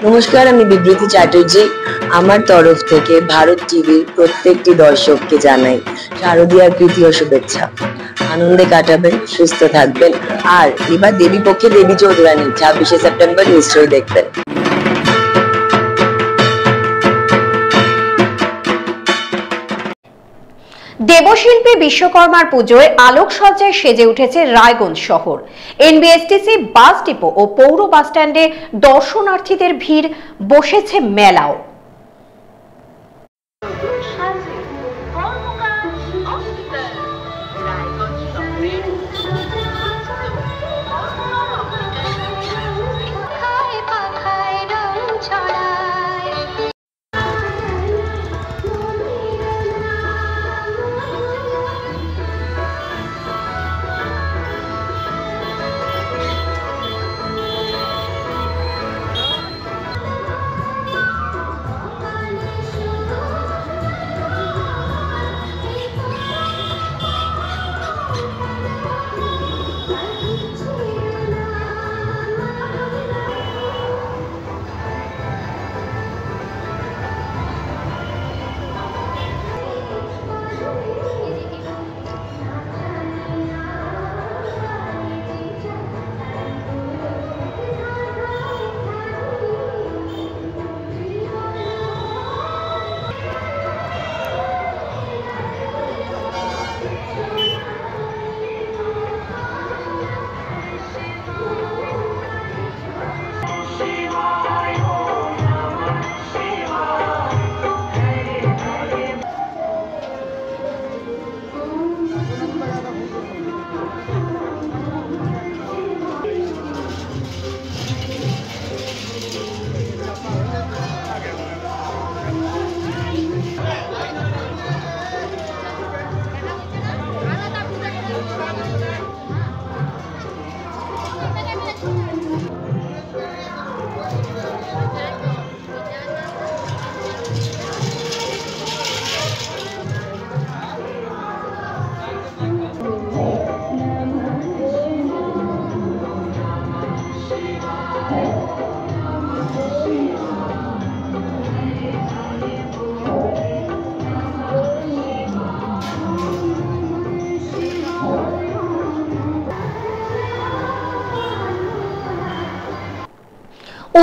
নমস্কার, আমি বিবৃতি চ্যাটার্জি। আমার তরফ থেকে ভারত টিভির প্রত্যেকটি দর্শককে জানাই শারদীয়ার প্রীতি ও শুভেচ্ছা। আনন্দে কাটাবেন, সুস্থ থাকবেন। আর এবার দেবী পক্ষে দেবী চৌধুরানী 26শে সেপ্টেম্বর নিশ্চয়ই দেখবেন। দেবশিল্পী বিশ্বকর্মার পুজোয় আলোকসজ্জায় সেজে উঠেছে রায়গঞ্জ শহর। এনবিএসটিসি বাস ডিপো ও পৌর বাসস্ট্যান্ডে দর্শনার্থীদের ভিড়, বসেছে মেলাও।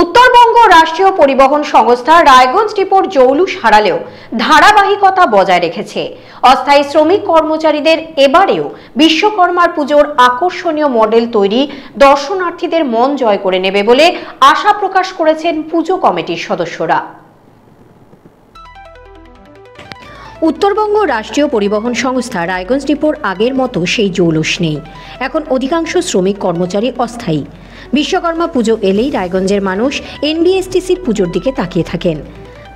উত্তরবঙ্গ রাষ্ট্রীয় পরিবহন সংস্থা রায়গঞ্জ ডিপোর জৌলুস হারালেও ধারাবাহিকতা বজায় রেখেছে। অস্থায়ী শ্রমিক কর্মচারীদের এবারেও বিশ্বকর্মার পুজোর আকর্ষণীয় মডেল তৈরি দর্শনার্থীদের মন জয় করে নেবে বলে আশা প্রকাশ করেছেন পুজো কমিটির সদস্যরা। উত্তরবঙ্গ রাষ্ট্রীয় পরিবহন সংস্থা রায়গঞ্জ ডিপোর আগের মতো সেই জৌলুস নেই। এখন অধিকাংশ শ্রমিক কর্মচারী অস্থায়ী। বিশ্বকর্মা পুজো এলেই রায়গঞ্জের মানুষ এনবিএসটিসির পুজোর দিকে তাকিয়ে থাকেন,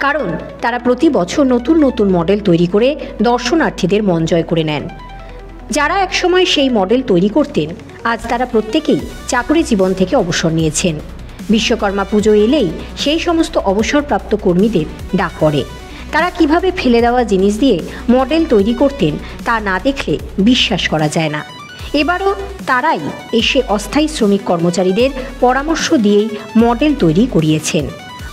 কারণ তারা প্রতি বছর নতুন নতুন মডেল তৈরি করে দর্শনার্থীদের মন জয় করে নেন। যারা একসময় সেই মডেল তৈরি করতেন, আজ তারা প্রত্যেকেই চাকুরি জীবন থেকে অবসর নিয়েছেন। বিশ্বকর্মা পুজো এলেই সেই সমস্ত অবসরপ্রাপ্ত কর্মীদের ডাক পড়ে। তারা কিভাবে ফেলে দেওয়া জিনিস দিয়ে মডেল তৈরি করতেন তা না দেখলে বিশ্বাস করা যায় না। এবারও তারাই এসে অস্থায়ী শ্রমিক কর্মচারীদের পরামর্শ দিয়েই মডেল তৈরি করিয়েছেন।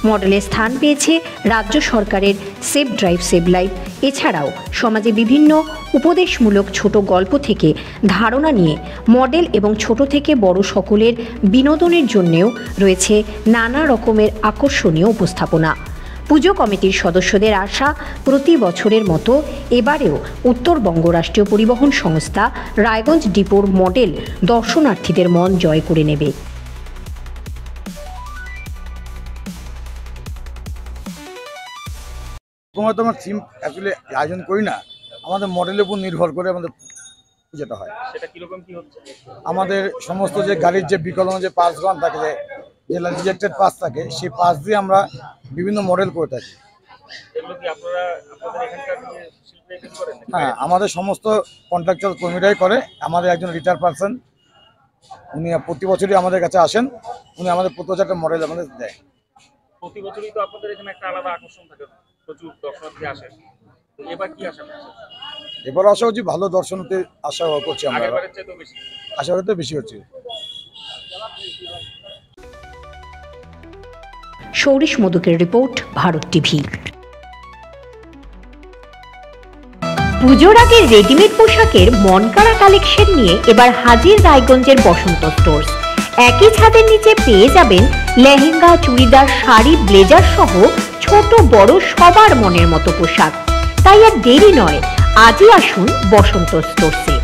মডেলে স্থান পেয়েছে রাজ্য সরকারের সেভ ড্রাইভ সেভ লাইফ। এছাড়াও সমাজে বিভিন্ন উপদেশমূলক ছোট গল্প থেকে ধারণা নিয়ে মডেল এবং ছোট থেকে বড় সকলের বিনোদনের জন্যেও রয়েছে নানা রকমের আকর্ষণীয় উপস্থাপনা। পুজো কমিটির সদস্যদের আশা, প্রতি বছরের মতো এবারেও উত্তরবঙ্গ রাষ্ট্রীয় পরিবহন সংস্থা রায়গঞ্জ ডিপোর মডেল দর্শনার্থীদের মন জয় করে নেবে। আমরা থিম অ্যাকচুয়ালি আয়োজন করি না, আমাদের মডেলের উপর নির্ভর করে আমাদের পুজোটা হয়। সেটা কিরকম কি হচ্ছে? আমাদের সমস্ত যে গাড়ির যে বিকল্প যে পাসগণ থাকে, যে রিজেক্টেড পাস থাকে, সেই পাস দিয়ে আমরা বিভিন্ন মডেল করে থাকি। হ্যাঁ, আমাদের সমস্ত কন্ট্রাকচুয়াল কর্মীরাই করে। আমাদের একজন রিটায়ার্ড পারসন, উনি প্রতি বছরই আমাদের কাছে আসেন। উনি আমাদের প্রতি বছর একটা মডেল আমাদের দেয়। প্রতি বছরই তো আপনাদের এখানে একটা আলাদা আকর্ষণ থাকে, প্রচুর দর্শনার্থী আসে। এবার কি আশা করছেন? এবার আশা হচ্ছে ভালো দর্শনার্থী আশা করছি আমরা। আশা করতে বেশি হচ্ছে। সৌরিশ মধুকের রিপোর্ট, ভারত টিভি। পুজোর আগে রেডিমেড পোশাকের মনকাড়া কালেকশন নিয়ে এবার হাজির রায়গঞ্জের বসন্ত স্টোর্স। একই ছাদের নিচে পেয়ে যাবেন লেহেঙ্গা, চুড়িদার, শাড়ি, ব্লেজার সহ ছোট বড় সবার মনের মতো পোশাক। তাই আর দেরি নয়, আজই আসুন বসন্ত স্টোর্সে।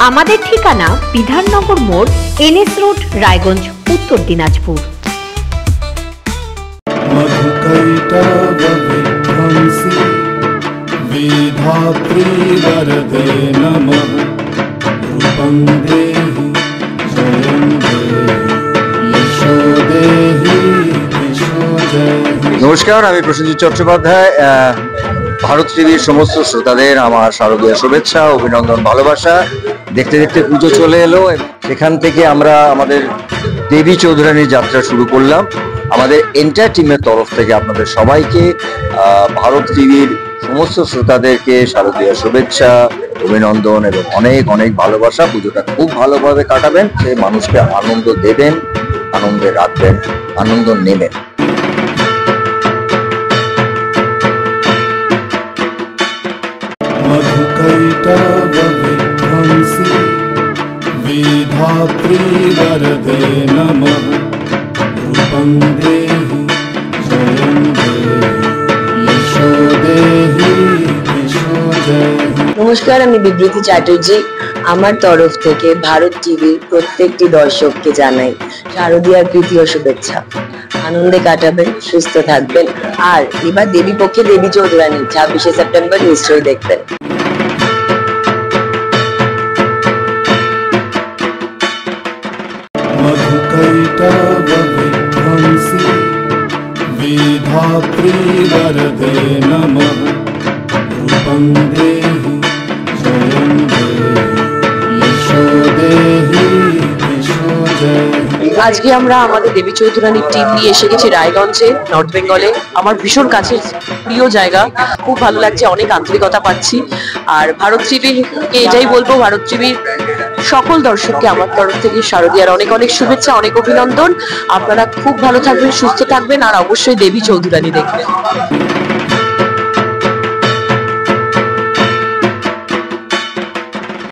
আমাদের ঠিকানা বিধাননগর মোড়, NS রোড, রায়গঞ্জ, উত্তর দিনাজপুর। विधात्री वरदे नमः रूपं देहि जयं देहि यशो देहि यशो देहि। নমস্কার, আমি প্রসেনজিৎ চট্টোপাধ্যায়। ভারত টিভির সমস্ত শ্রোতাদের আমার শারদীয় শুভেচ্ছা, অভিনন্দন, ভালোবাসা। দেখতে দেখতে পুজো চলে এলো, সেখান থেকে আমরা আমাদের দেবী চৌধুরানীর যাত্রা শুরু করলাম। আমাদের এন্টার টিমের তরফ থেকে আপনাদের সবাইকে, ভারত টিভির সমস্ত শ্রোতাদেরকে শারদীয় শুভেচ্ছা, অভিনন্দন এবং অনেক অনেক ভালোবাসা। পুজোটা খুব ভালোভাবে কাটাবেন, সে মানুষকে আনন্দ দেবেন, আনন্দে রাখবেন, আনন্দ নেবেন। मधुकैटभविध्वंसी विधात्री वरदे नमः रूपं देहि जयं देहि यशो देहि यशो देहि। নমস্কার, আমি বিবৃতি চ্যাটার্জি। আমার তরফ থেকে ভারত টিভির প্রত্যেকটি দর্শককে জানাই শারদীয়ার প্রীতি ও শুভেচ্ছা। আনন্দে কাটাবেন, সুস্থ থাকবেন। আর এবার দেবী পক্ষে দেবী চৌধুরানী 26শে সেপ্টেম্বর নিশ্চয়ই দেখবেন। मधुकैटभविध्वंसी विधात्री वरदे नमः रूपं देहि जयं देहि यशो देहि यशो देहि। আজকে আমরা আমাদের দেবী চৌধুরানীর টিম নিয়ে এসে গেছি রায়গঞ্জে, নর্থ বেঙ্গলে। আমার ভীষণ কাছের প্রিয় জায়গা, খুব ভালো লাগছে, অনেক আন্তরিকতা পাচ্ছি। আর ভারত টিভিকে এটাই বলবো, ভারত টিভির সকল দর্শককে আমার তরফ থেকে শারদীয়ার অনেক অনেক শুভেচ্ছা, অনেক অভিনন্দন। আপনারা খুব ভালো থাকবেন, সুস্থ থাকবেন, আর অবশ্যই দেবী চৌধুরানী দেখবেন।